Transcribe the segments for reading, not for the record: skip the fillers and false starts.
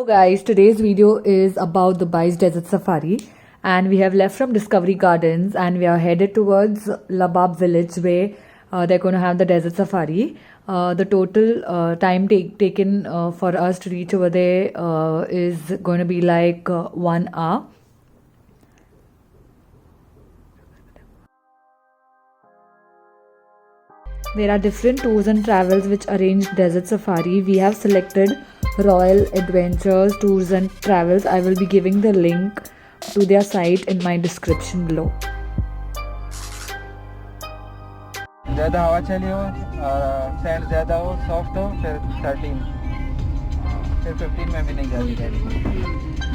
Hello guys, today's video is about the Bai's Desert Safari, and we have left from Discovery Gardens and we are headed towards Labab village where they're going to have the Desert Safari. The total time taken for us to reach over there is going to be like 1 hour. There are different tours and travels which arrange Desert Safari. We have selected Royal Adventures Tours and Travels. I will be giving the link to their site in my description below. ज़्यादा हवा चली हो और sand ज़्यादा हो soft हो फिर 13 फिर 15 में भी नहीं जाती गाड़ी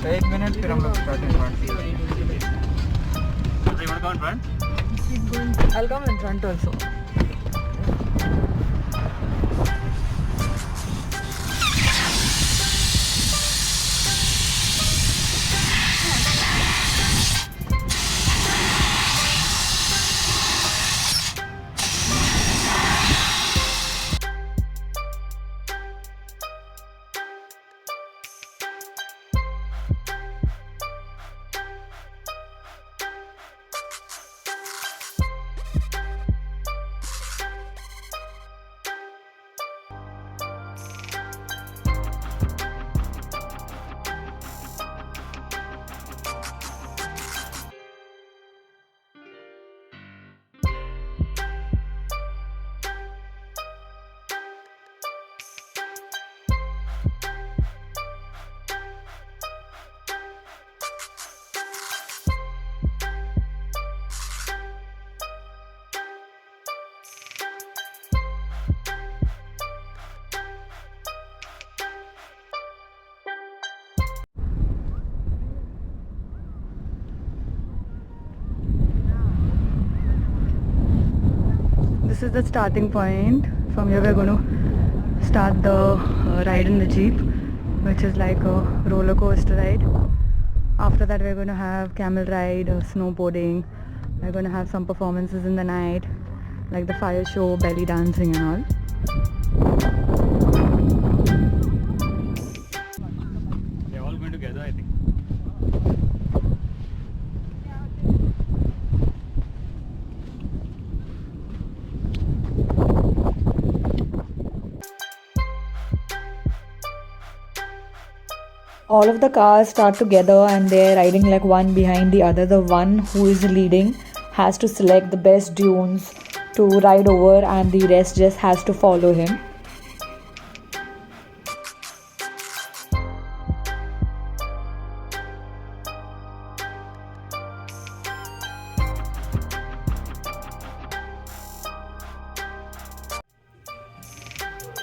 तो 1 मिनट फिर हम लोग starting point I'll come in front also. This is the starting point. From here we're going to start the ride in the jeep, which is like a roller coaster ride. After that we're going to have camel ride, snowboarding. We're going to have some performances in the night, like the fire show, belly dancing and all. They're all going together, I think. All of the cars start together and they're riding like one behind the other. The one who is leading has to select the best dunes to ride over and the rest just has to follow him.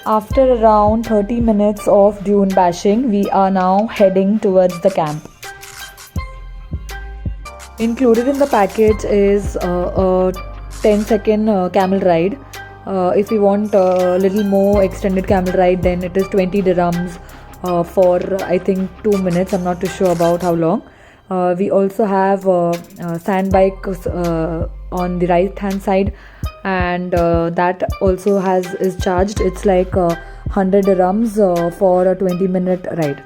After around 30 minutes of dune bashing, we are now heading towards the camp. Included in the package is a 10-second camel ride. If you want a little more extended camel ride, then it is 20 dirhams for I think 2 minutes. I'm not too sure about how long. We also have sand bikes on the right hand side, and that also is charged. It's like 100 dirhams for a 20-minute ride.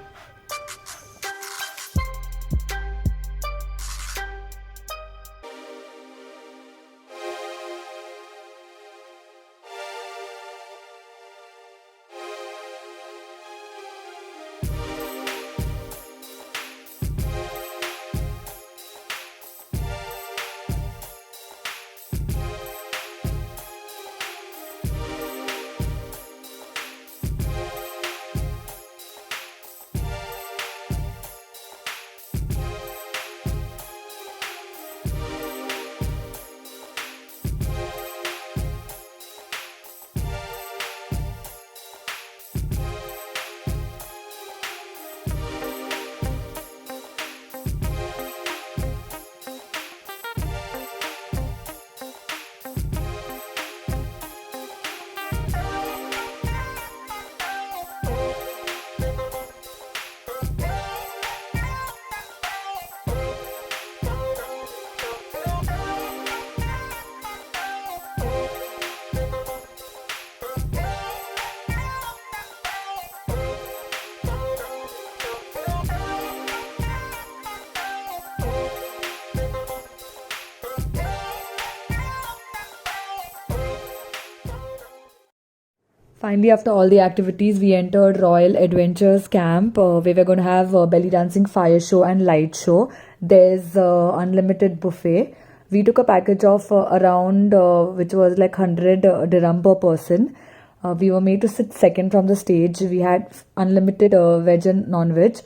Finally, after all the activities, we entered Royal Adventures Camp. We were going to have a belly dancing fire show and light show. There's unlimited buffet. We took a package of around, which was like 100 dirham per person. We were made to sit second from the stage. We had unlimited veg and non-veg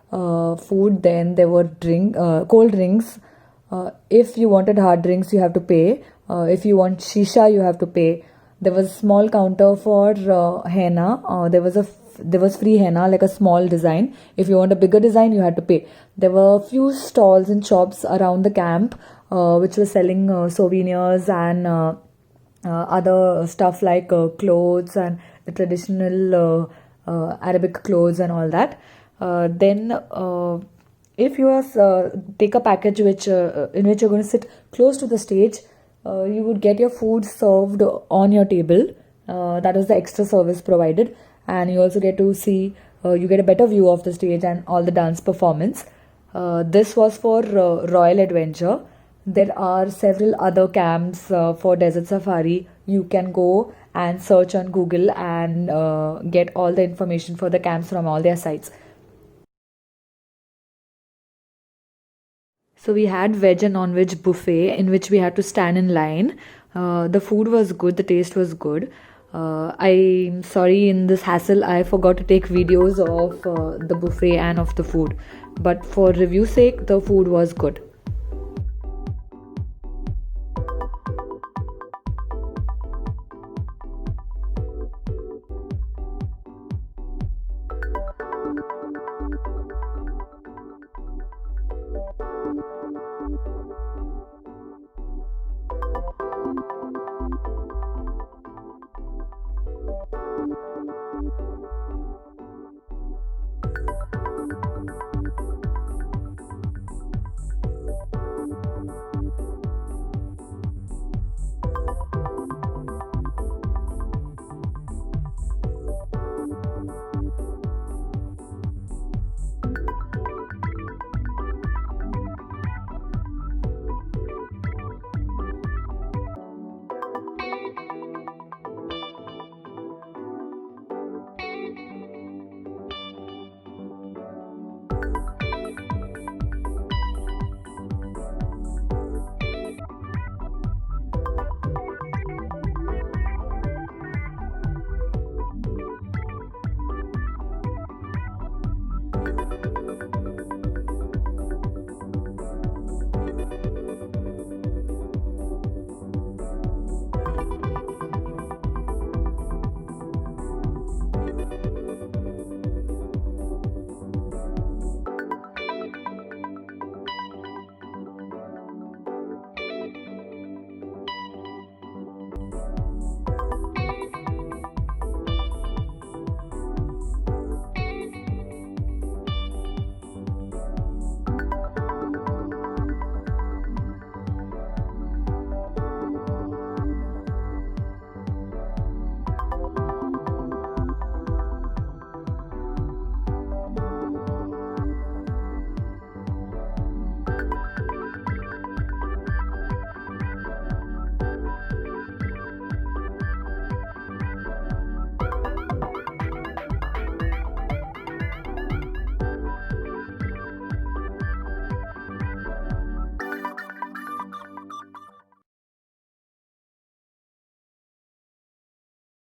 food. Then there were cold drinks. If you wanted hard drinks, you have to pay. If you want shisha, you have to pay. There was a small counter for henna. There was free henna, like a small design. If you want a bigger design, you had to pay. There were a few stalls and shops around the camp, which were selling souvenirs and other stuff like clothes and the traditional Arabic clothes and all that. Then, if you take a package in which you're going to sit close to the stage, you would get your food served on your table. That was the extra service provided, and you also get to see. You get a better view of the stage and all the dance performance. This was for Royal Adventure. There are several other camps for Desert Safari. You can go and search on Google and get all the information for the camps from all their sites. So we had veg and non-veg buffet in which we had to stand in line. The food was good, the taste was good. I'm sorry, in this hassle, I forgot to take videos of the buffet and of the food. But for review sake, the food was good.